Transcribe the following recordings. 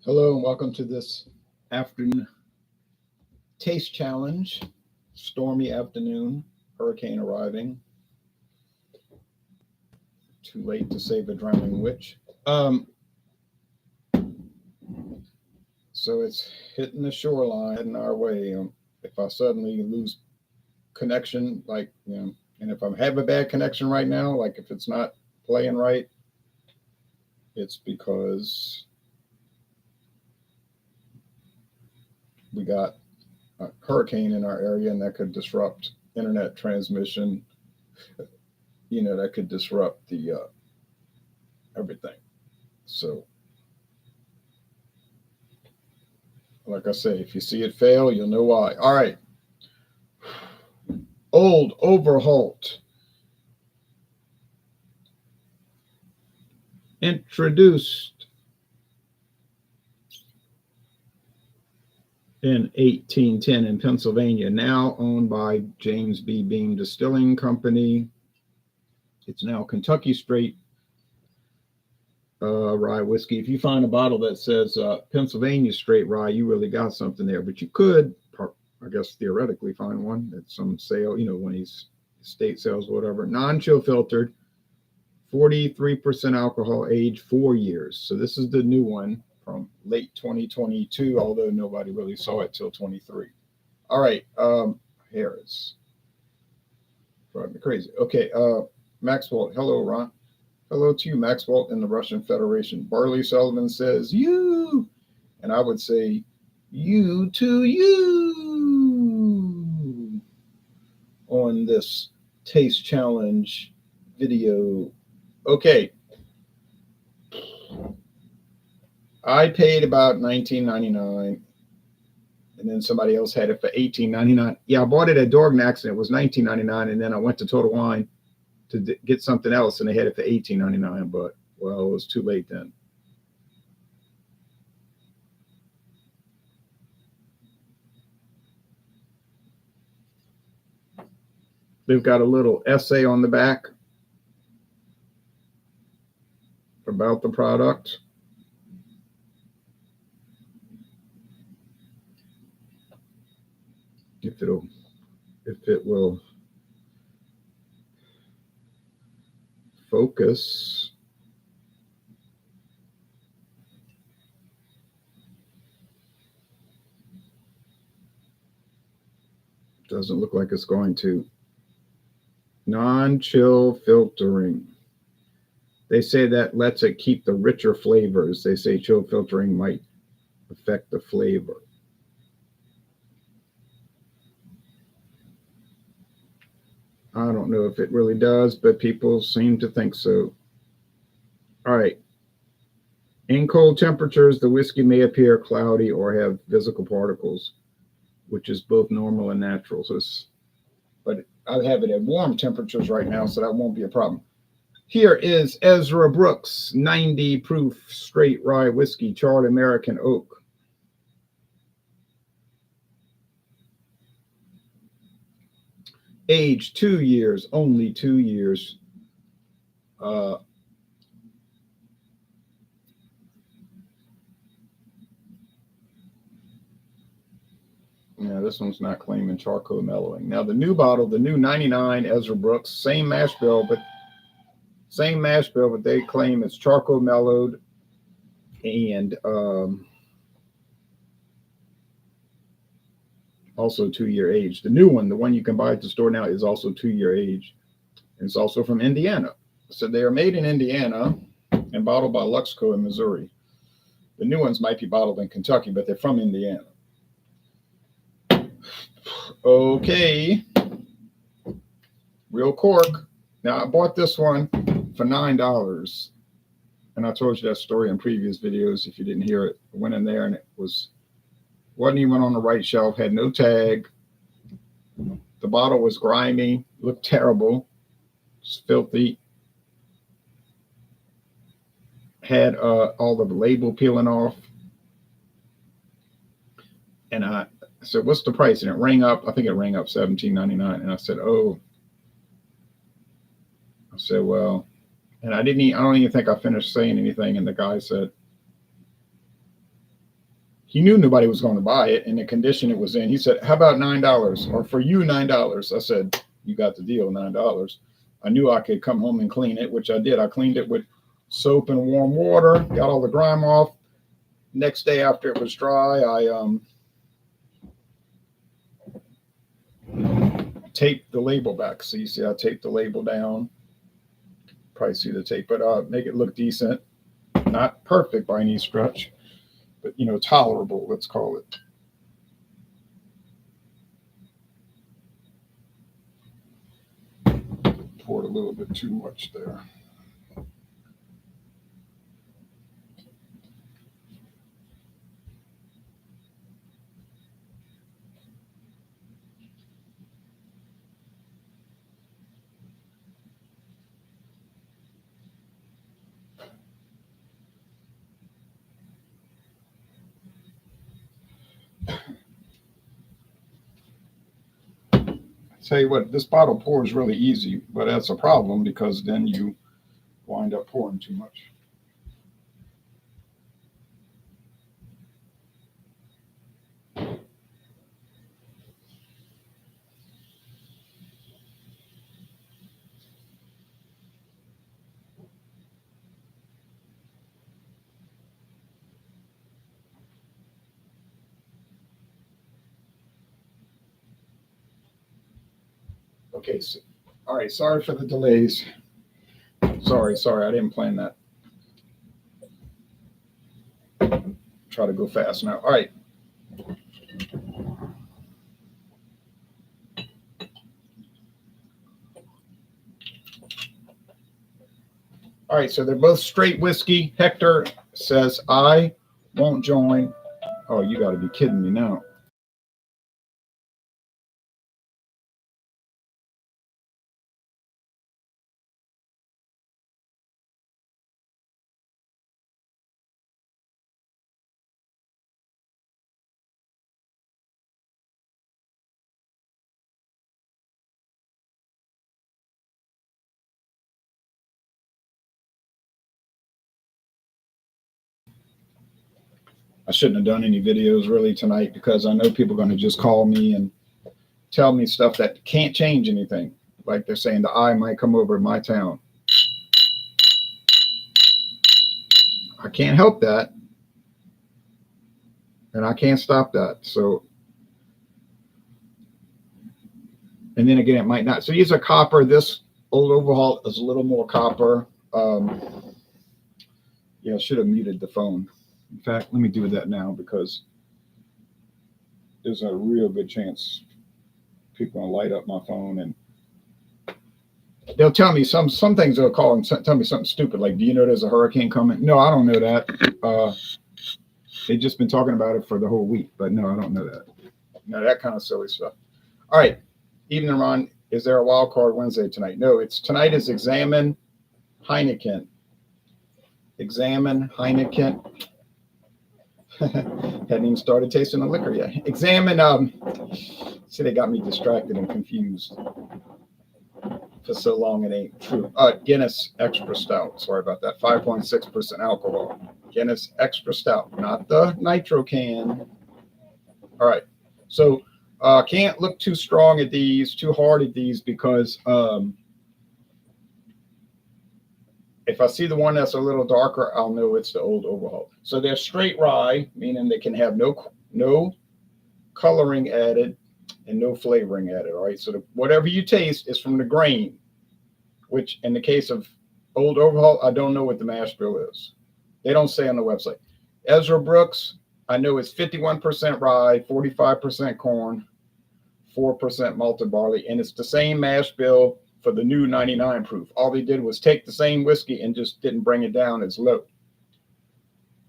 Hello and welcome to this afternoon taste challenge. Stormy afternoon, hurricane arriving. Too late to save a drowning witch. So it's hitting the shoreline, heading our way. If I suddenly lose connection, and if I have a bad connection right now, like if it's not playing right, it's because we got a hurricane in our area and that could disrupt internet transmission. That could disrupt the everything. So, like I say, if you see it fail, you'll know why. All right. Old Overholt. Introduced in 1810 in Pennsylvania, now owned by James B. Beam Distilling Company. It's now Kentucky Straight rye whiskey. If you find a bottle that says Pennsylvania Straight Rye, you really got something there. But you could, I guess, theoretically find one at some sale, when he's estate sales or whatever. Non-chill filtered, 43% alcohol, age 4 years. So this is the new one from late 2022, although nobody really saw it till 23. All right, here it's driving me crazy. Okay, Maxwell, hello, Ron. Hello to you, Maxwell, in the Russian Federation. Barley Sullivan says, you. And I would say, you to you on this taste challenge video. Okay. I paid about $19.99, and then somebody else had it for $18.99. Yeah, I bought it at Dorgnax, and it was $19.99, and then I went to Total Wine to get something else, and they had it for $18.99, but, well, it was too late then. They've got a little essay on the back about the product. If it will focus. Doesn't look like it's going to. Non-chill filtering. They say that lets it keep the richer flavors. They say chill filtering might affect the flavor. I don't know if it really does, but people seem to think so. All right. In cold temperatures, the whiskey may appear cloudy or have physical particles, which is both normal and natural. But I have it at warm temperatures right now, so that won't be a problem. Here is Ezra Brooks 90 proof straight rye whiskey, charred American oak. Age 2 years, only 2 years. Yeah, this one's not claiming charcoal mellowing. Now the new bottle, the new 99 Ezra Brooks, same mash bill, but they claim it's charcoal mellowed and also 2-year age. The new one, the one you can buy at the store now, is also 2-year age. And it's also from Indiana. So they are made in Indiana and bottled by Luxco in Missouri. The new ones might be bottled in Kentucky, but they're from Indiana. Okay. Real cork. Now I bought this one for $9. And I told you that story in previous videos. If you didn't hear it, I went in there and it wasn't even on the right shelf, had no tag. The bottle was grimy, looked terrible, was filthy. Had all the label peeling off. And I said, what's the price? And it rang up, I think it rang up $17.99. And I said, oh. I said, well, and I don't even think I finished saying anything. And the guy said, he knew nobody was going to buy it in the condition it was in. He said, "How about $9? Or for you, $9." I said, "You got the deal, $9." I knew I could come home and clean it, which I did. I cleaned it with soap and warm water, got all the grime off. Next day after it was dry, I taped the label back. So you see, I taped the label down. Probably see the tape, but make it look decent. Not perfect by any stretch, but tolerable, let's call it. Poured a little bit too much there. Tell you what, this bottle pours really easy, but that's a problem because then you wind up pouring too much. Okay, so, all right, sorry for the delays. Sorry, I didn't plan that. Try to go fast now. All right. All right, so they're both straight whiskey. Hector says, "I won't join." Oh, you got to be kidding me now. I shouldn't have done any videos really tonight because I know people are going to just call me and tell me stuff that can't change anything. Like they're saying the eye might come over my town. I can't help that. And I can't stop that. So, and then again, it might not. So these are copper. This old Overholt is a little more copper. Yeah, I should have muted the phone. In fact, let me do that now because there's a real good chance people are gonna light up my phone and they'll tell me some things. They'll call and tell me something stupid like, "Do you know there's a hurricane coming?" No, I don't know that. They've just been talking about it for the whole week, but no, I don't know that. No, that kind of silly stuff. All right, evening, Ron. Is there a wild card Wednesday tonight? No, it's tonight is Examine Heineken. Examine Heineken. Hadn't even started tasting the liquor yet. Examine. See, they got me distracted and confused for so long. It ain't true. Guinness Extra Stout. Sorry about that. 5.6% alcohol. Guinness Extra Stout, not the nitro can. All right. So can't look too strong at these, too hard at these, because if I see the one that's a little darker, I'll know it's the old Overholt. So they're straight rye, meaning they can have no coloring added and no flavoring added. All right. So whatever you taste is from the grain, which in the case of old Overholt, I don't know what the mash bill is. They don't say on the website. Ezra Brooks, I know it's 51% rye, 45% corn, 4% malted barley, and it's the same mash bill for the new 99 proof. All they did was take the same whiskey and just didn't bring it down as low.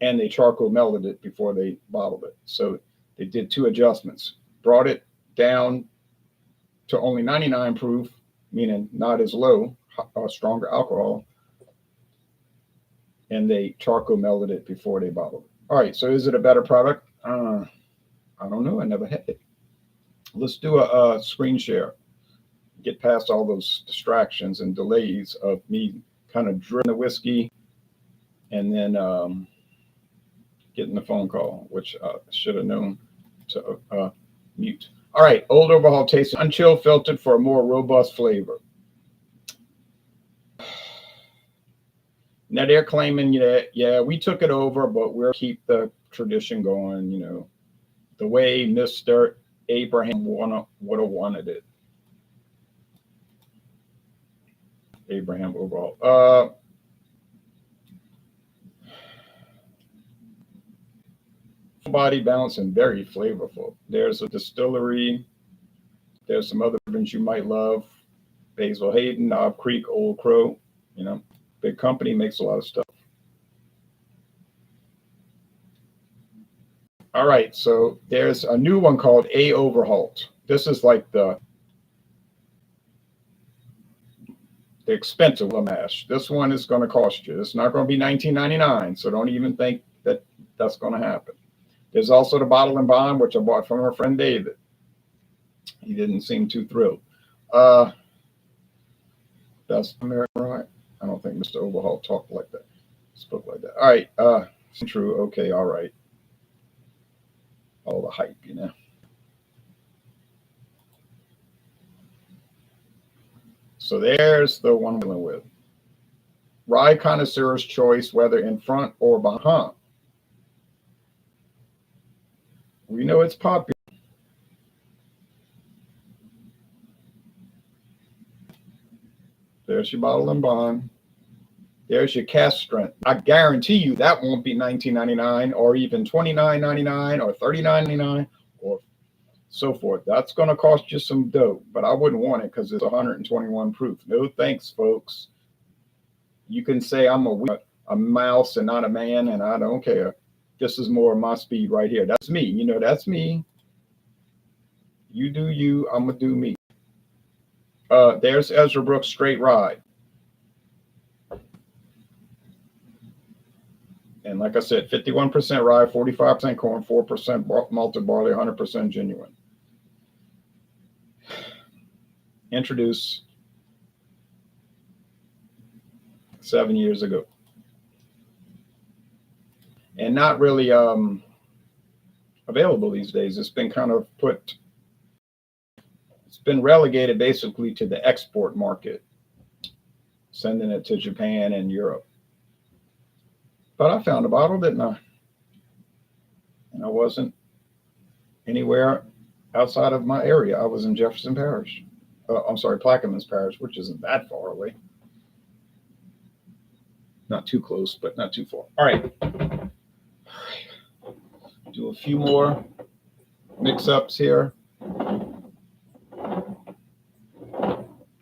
And they charcoal melted it before they bottled it. So they did two adjustments. Brought it down to only 99 proof, meaning not as low, stronger alcohol. And they charcoal melted it before they bottled it. All right, so is it a better product? I don't know. I never had it. Let's do a screen share. Get past all those distractions and delays of me kind of drilling the whiskey and then getting the phone call, which I should have known to mute. All right, Old Overhaul tasting unchilled, filtered for a more robust flavor. Now they're claiming that, yeah, we took it over, but we'll keep the tradition going, you know, the way Mr. Abraham would have wanted it. Abraham Overhaul. Body balance and very flavorful. There's a distillery. There's some other bourbons you might love. Basil Hayden, Knob Creek, Old Crow. You know, big company, makes a lot of stuff. All right, so there's a new one called A Overholt. This is like the expensive mash. This one is going to cost you. It's not going to be $19.99, so don't even think that that's going to happen. There's also the Bottle and Bond, which I bought from our friend David. He didn't seem too thrilled. That's American Rye. I don't think Mr. Overhaul talked like that. Spoke like that. All right. True. Okay. All right. All the hype, you know. So there's the one I'm dealing with. Rye connoisseur's choice, whether in front or behind. We know it's popular. There's your Bottle and Bond. There's your cask strength. I guarantee you that won't be $19.99 or even $29.99 or $39.99 or so forth. That's going to cost you some dough, but I wouldn't want it because it's 121 proof. No thanks, folks. You can say I'm a mouse and not a man, and I don't care. This is more my speed right here. That's me. You know, that's me. You do you. I'm going to do me. There's Ezra Brooks Straight Rye. And like I said, 51% rye, 45% corn, 4% malted barley, 100% genuine. Introduced 7 years ago. And not really available these days. It's been kind of it's been relegated basically to the export market, sending it to Japan and Europe. But I found a bottle, didn't I? And I wasn't anywhere outside of my area. I was in Jefferson Parish. I'm sorry, Plaquemines Parish, which isn't that far away. Not too close, but not too far. All right. Do a few more mix-ups here.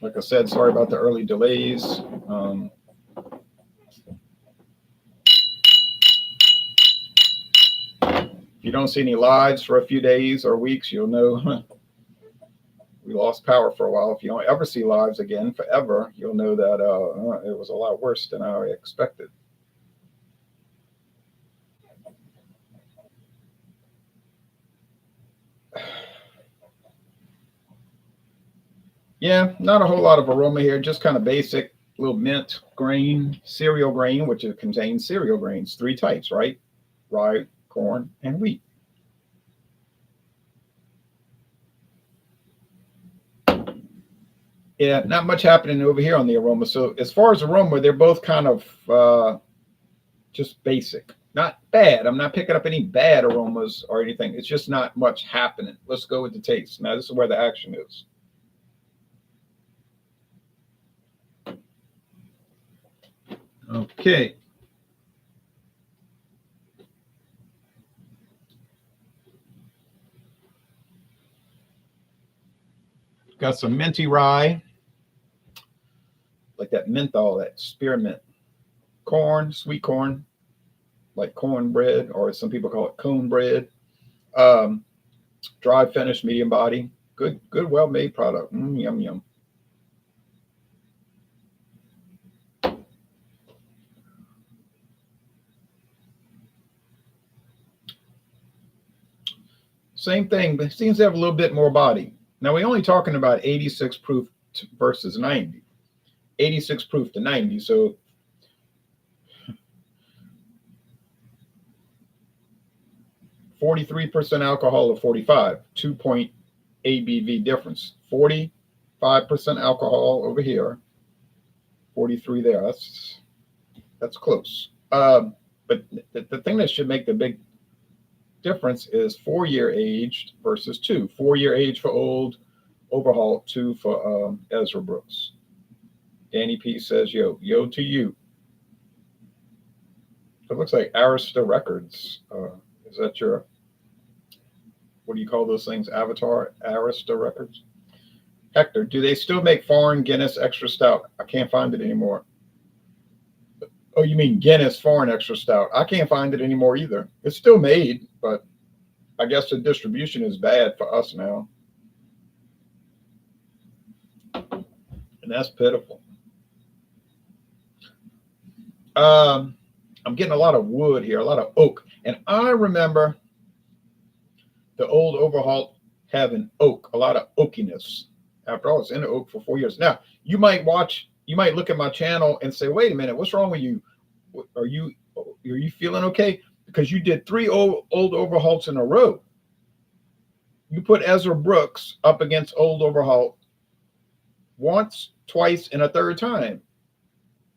Like I said, sorry about the early delays. If you don't see any lives for a few days or weeks, you'll know we lost power for a while. If you don't ever see lives again forever, you'll know that it was a lot worse than I expected. Yeah, not a whole lot of aroma here, just kind of basic little mint grain, cereal grain, which it contains cereal grains, 3 types, right? Rye, corn, and wheat. Yeah, not much happening over here on the aroma. So as far as aroma, they're both kind of just basic. Not bad. I'm not picking up any bad aromas or anything. It's just not much happening. Let's go with the taste. Now, this is where the action is. Okay. Got some minty rye, like that menthol, that spearmint. Corn, sweet corn, like cornbread, or some people call it cone bread. Dry finish, medium body. Good, well-made product. Yum, yum. Same thing, but it seems to have a little bit more body. Now, we're only talking about 86 proof versus 90. 86 proof to 90. So 43% alcohol or 45, 2-point ABV difference. 45% alcohol over here, 43 there. That's close. But the thing that should make the big difference is 4-year aged versus 2. 4-year age for Old Overholt, 2 for Ezra Brooks. Danny P says, yo to you. It looks like Arista Records. Is that your, what do you call those things? Avatar? Arista Records? Hector, do they still make foreign Guinness extra stout? I can't find it anymore. Oh, you mean Guinness foreign extra stout? I can't find it anymore either. It's still made, but I guess the distribution is bad for us now. And that's pitiful. I'm getting a lot of wood here, a lot of oak. And I remember the Old Overholt having oak, a lot of oakiness. After all, it's in the oak for 4 years. Now, you might look at my channel and say, wait a minute, what's wrong with you? Are you feeling okay? Because you did 3 old Overholts in a row. You put Ezra Brooks up against Old Overholt once, twice, and a third time.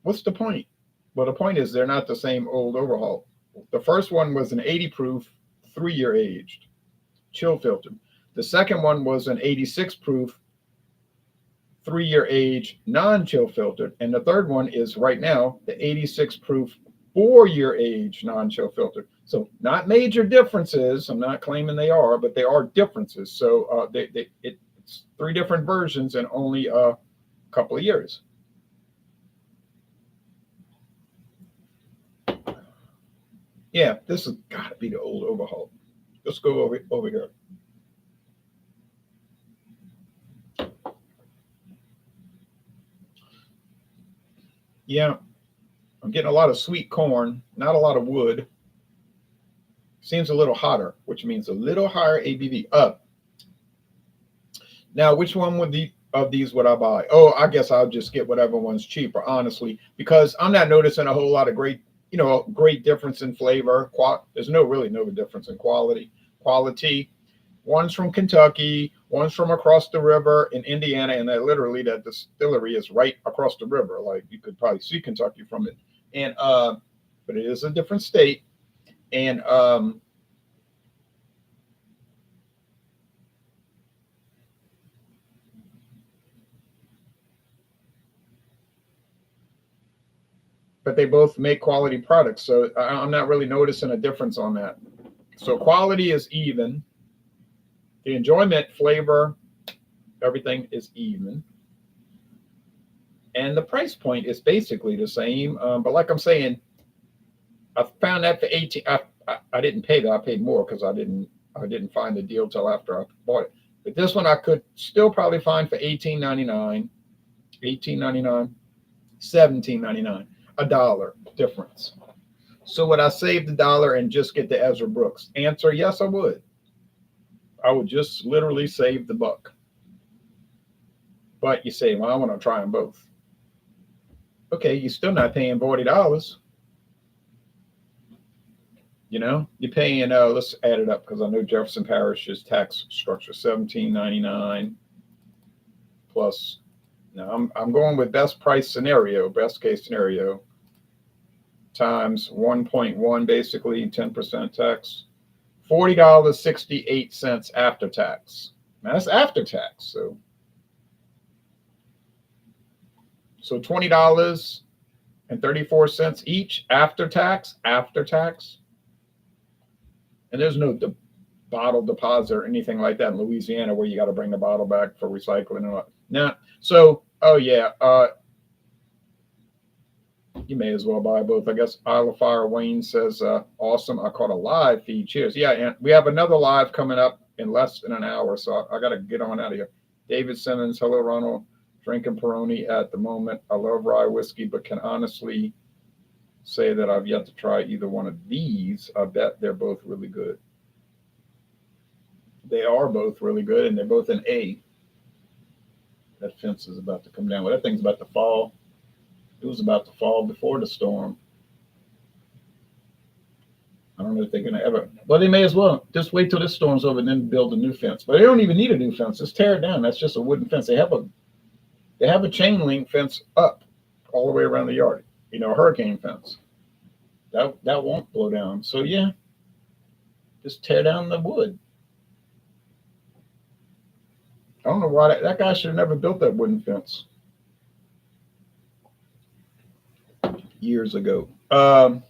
What's the point? Well, the point is they're not the same Old Overholt. The first one was an 80 proof, 3-year aged, chill filtered. The second one was an 86 proof, 3-year age, non-chill filtered. And the third one is right now the 86 proof, 4-year age, non-chill filtered. So not major differences. I'm not claiming they are, but there are differences. So it's 3 different versions in only a couple of years. Yeah, this has got to be the Old Overholt. Let's go over here. Yeah, I'm getting a lot of sweet corn, not a lot of wood. Seems a little hotter, which means a little higher ABV. Now, which one of these would I buy? Oh, I guess I'll just get whatever one's cheaper, honestly, because I'm not noticing a whole lot of great difference in flavor. There's really no difference in quality. One's from Kentucky, one's from across the river in Indiana, and that distillery is right across the river. Like you could probably see Kentucky from it. And but it is a different state. And but they both make quality products. So I'm not really noticing a difference on that. So quality is even. The enjoyment, flavor, everything is even. And the price point is basically the same. But like I'm saying, I found that for 18. I didn't pay that. I paid more because I didn't find the deal till after I bought it. But this one I could still probably find for $18.99, $18.99, $17.99, $1 difference. So would I save the $1 and just get the Ezra Brooks? Answer: yes, I would. I would just literally save the $1. But you say, well, I want to try them both. Okay, you're still not paying $40. You're paying, let's add it up because I know Jefferson Parish's tax structure, $17.99 plus. Now I'm going with best case scenario, times 1.1, basically 10% tax, $40.68 after tax. Now that's after tax, so $20.34 each after tax. And there's no bottle deposit or anything like that in Louisiana where you got to bring the bottle back for recycling and all. Now, so you may as well buy both. I guess Isle of Fire Wayne says, awesome. I caught a live feed. Cheers. Yeah, and we have another live coming up in less than an hour, so I got to get on out of here. David Simmons, hello, Ronald. Drinking Peroni at the moment. I love rye whiskey, but can honestly say that I've yet to try either one of these. I bet they're both really good. They are both really good, and they're both an A. That fence is about to come down. Well, that thing's about to fall. It was about to fall before the storm. I don't know if they're going to ever. Well, they may as well just wait till this storm's over and then build a new fence. But they don't even need a new fence. Just tear it down. That's just a wooden fence. They have a chain link fence up all the way around the yard. A hurricane fence. That won't blow down. So yeah, just tear down the wood. I don't know why that guy should have never built that wooden fence years ago. All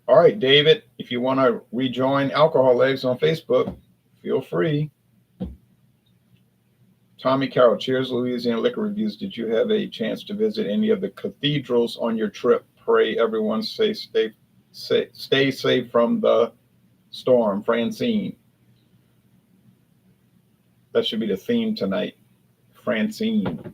right, David, if you want to rejoin Alcohol Legs on Facebook, feel free. Tommy Carroll, cheers, Louisiana Liquor Reviews. Did you have a chance to visit any of the cathedrals on your trip? Pray everyone stay safe from the storm. Francine. That should be the theme tonight. Francine.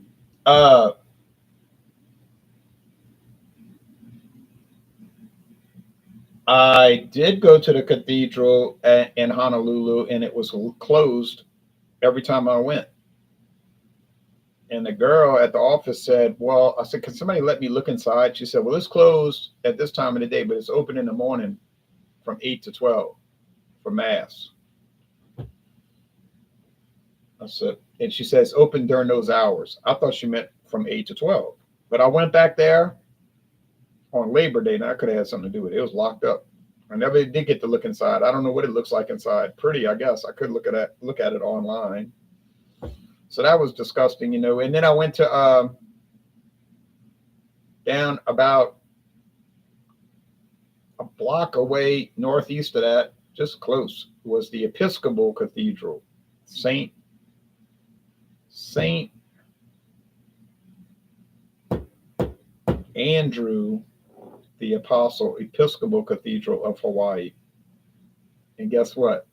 I did go to the cathedral in Honolulu, and it was closed every time I went. And the girl at the office said, well, I said, can somebody let me look inside? She said, well, it's closed at this time of the day, but it's open in the morning from 8 to 12 for mass. I said, and she says open during those hours. I thought she meant from 8 to 12. But I went back there on Labor Day, and I could have had something to do with it. It was locked up. I never did get to look inside. I don't know what it looks like inside. Pretty, I guess. I could look at it online. So that was disgusting, And then I went to down about a block away northeast of that, just close, was the Episcopal Cathedral, Saint Andrew the Apostle Episcopal Cathedral of Hawaii. And guess what?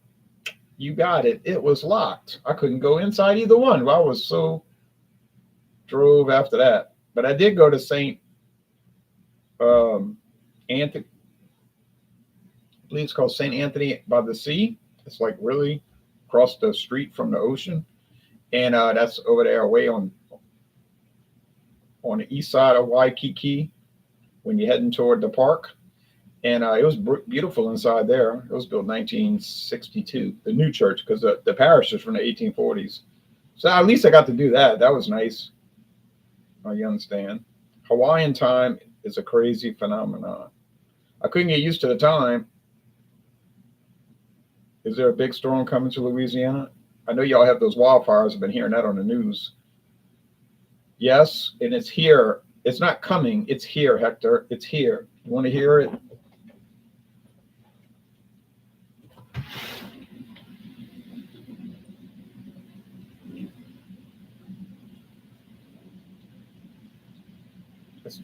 You got it. It was locked. I couldn't go inside either one. I was so drove after that. But I did go to St. Anthony. I believe it's called St. Anthony by the Sea. It's like really across the street from the ocean. And that's over there away on the east side of Waikiki when you're heading toward the park. And it was beautiful inside there. It was built in 1962, the new church, because the parish is from the 1840s. So at least I got to do that. That was nice. You understand? Hawaiian time is a crazy phenomenon. I couldn't get used to the time. Is there a big storm coming to Louisiana? I know y'all have those wildfires. I've been hearing that on the news. Yes, and it's here. It's not coming. It's here, Hector. It's here. You want to hear it?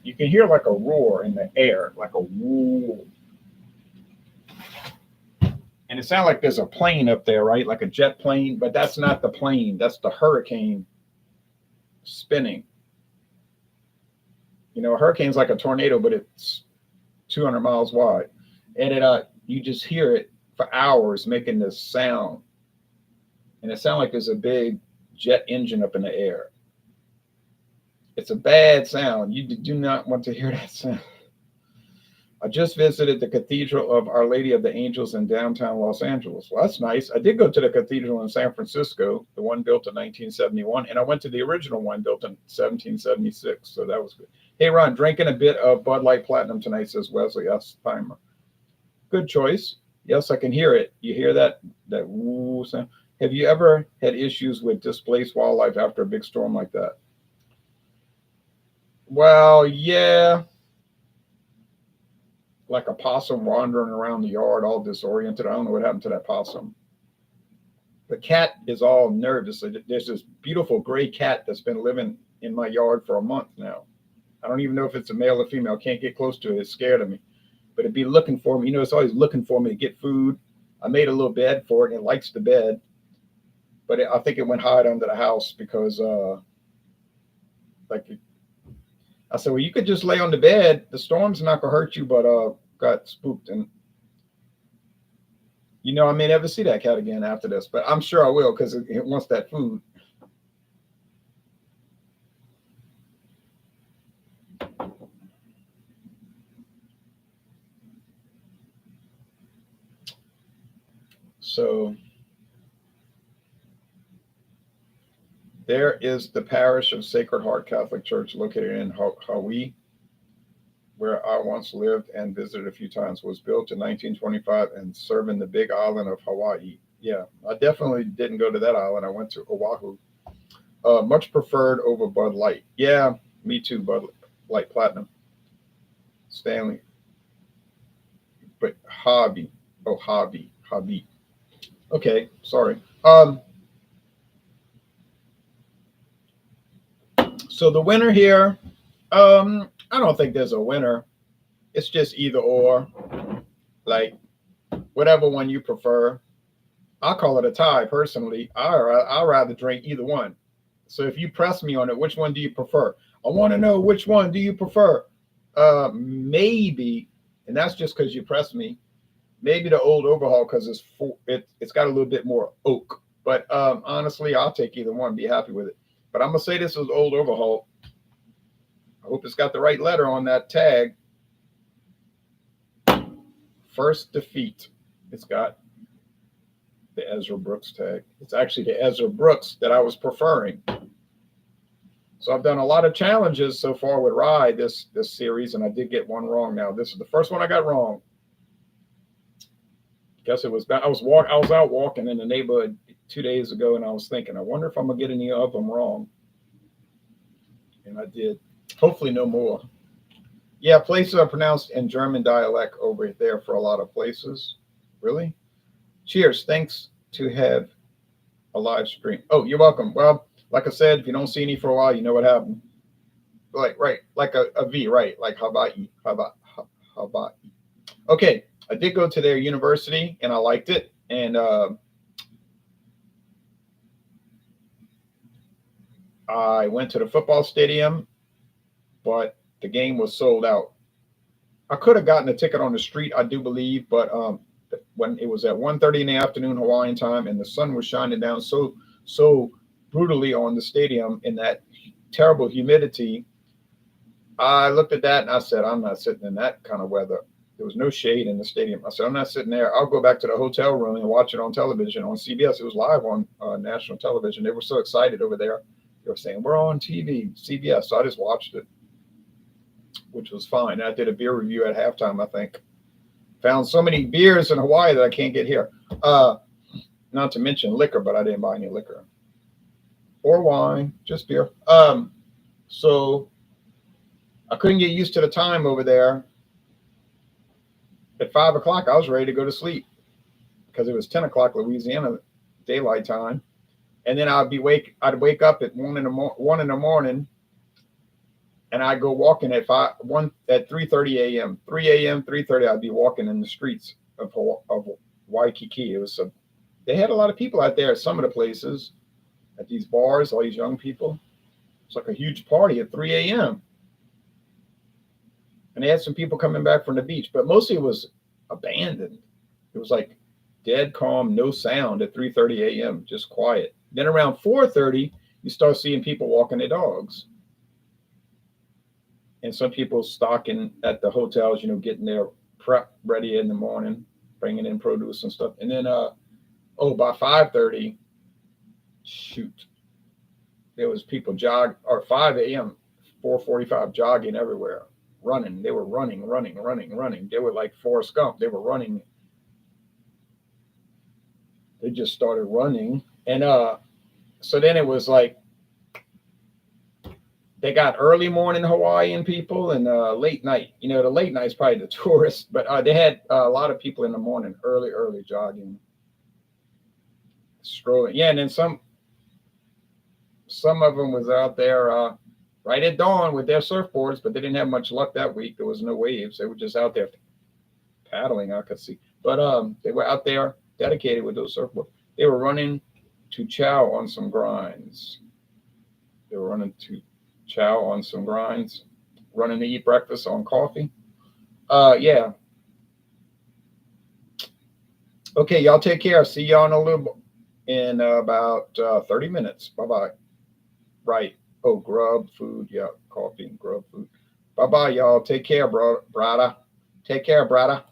You can hear like a roar in the air, like a woo. And it sounds like there's a plane up there, right? Like a jet plane, but that's not the plane. That's the hurricane spinning. A hurricane's like a tornado, but it's 200 miles wide. And you just hear it for hours making this sound. And it sounds like there's a big jet engine up in the air. It's a bad sound. You do not want to hear that sound. I just visited the Cathedral of Our Lady of the Angels in downtown Los Angeles. Well, that's nice. I did go to the cathedral in San Francisco, the one built in 1971, and I went to the original one built in 1776. So that was good. Hey, Ron, drinking a bit of Bud Light Platinum tonight, says Wesley S. Timer. Good choice. Yes, I can hear it. You hear that woo sound? Have you ever had issues with displaced wildlife after a big storm like that? Well, yeah. Like a possum wandering around the yard all disoriented. I don't know what happened to that possum. The cat is all nervous. There's this beautiful gray cat that's been living in my yard for a month now. I don't even know if it's a male or female. Can't get close to it. It's scared of me. But it'd be looking for me. It's always looking for me to get food. I made a little bed for it, and it likes the bed. But I think it went hide under the house because, I said, well, you could just lay on the bed. The storm's not going to hurt you, but got spooked. And, I may never see that cat again after this, but I'm sure I will because it wants that food. So there is the parish of Sacred Heart Catholic Church located in Hawaii, where I once lived and visited a few times. Was built in 1925 and serving the big island of Hawaii. Yeah, I definitely didn't go to that island. I went to Oahu. Much preferred over Bud Light. Yeah, me too, Bud Light Platinum. Stanley. But hobby. Oh, hobby. Okay, sorry. So the winner here, I don't think there's a winner. It's just either or, like whatever one you prefer. I'll call it a tie personally. I'd rather drink either one. So if you press me on it, which one do you prefer? I want to know which one do you prefer? Maybe, and that's just because you pressed me. Maybe the old Overhaul because it's got a little bit more oak. But honestly, I'll take either one. Be happy with it. But I'm gonna say this is old Overhaul. I hope it's got the right letter on that tag. First defeat. It's got the Ezra Brooks tag. It's actually the Ezra Brooks that I was preferring. So I've done a lot of challenges so far with rye this series, and I did get one wrong. Now this is the first one I got wrong. Guess it was I was out walking in the neighborhood 2 days ago, and I was thinking, I wonder if I'm gonna get any of them wrong, and I did. Hopefully, no more. Yeah, places are pronounced in German dialect over there for a lot of places. Really? Cheers. Thanks to have a live stream. Oh, you're welcome. Well, like I said, if you don't see any for a while, you know what happened. Like a V, right? Like Hawaii. Okay, I did go to their university and I liked it. And I went to the football stadium, but the game was sold out. I could have gotten a ticket on the street, I do believe, but when it was at 1:30 in the afternoon Hawaiian time and the sun was shining down so brutally on the stadium in that terrible humidity, I looked at that and I said, I'm not sitting in that kind of weather. There was no shade in the stadium. I said, I'm not sitting there. I'll go back to the hotel room and watch it on television on CBS. It was live on national television. They were so excited over there. They were saying, we're on TV, CBS. So I just watched it, which was fine. I did a beer review at halftime, I think. Found so many beers in Hawaii that I can't get here. Not to mention liquor, but I didn't buy any liquor. Or wine, just beer. So I couldn't get used to the time over there. At 5 o'clock, I was ready to go to sleep because it was 10 o'clock Louisiana daylight time. And then I'd wake up at 1 in the morning, and I'd go walking at 3:30 a.m. 3 a.m., 3:30. I'd be walking in the streets of Waikiki. They had a lot of people out there at some of the places, at these bars, all these young people. It's like a huge party at 3 a.m. And they had some people coming back from the beach, but mostly it was abandoned. It was like dead calm, no sound at 3:30 a.m., just quiet. Then around 4:30, you start seeing people walking their dogs. And some people stocking at the hotels, getting their prep ready in the morning, bringing in produce and stuff. And then, by 5:30, shoot, there was people or 5 a.m., 4:45 jogging everywhere. Running. They were running. They were like Forrest Gump. They were running. They just started running. And so then it was like they got early morning Hawaiian people and late night. The late night's probably the tourists, but they had a lot of people in the morning, early jogging, strolling. Yeah, and then some of them was out there right at dawn with their surfboards, but they didn't have much luck that week. There was no waves. They were just out there paddling, I could see. But they were out there dedicated with those surfboards. They were running to chow on some grinds. Running to eat breakfast on coffee. Yeah. Okay, y'all take care. See y'all in about 30 minutes. Bye-bye. Right. Oh, grub, food. Yeah, coffee and grub, food. Bye-bye, y'all. Take care, brother. Take care, brother.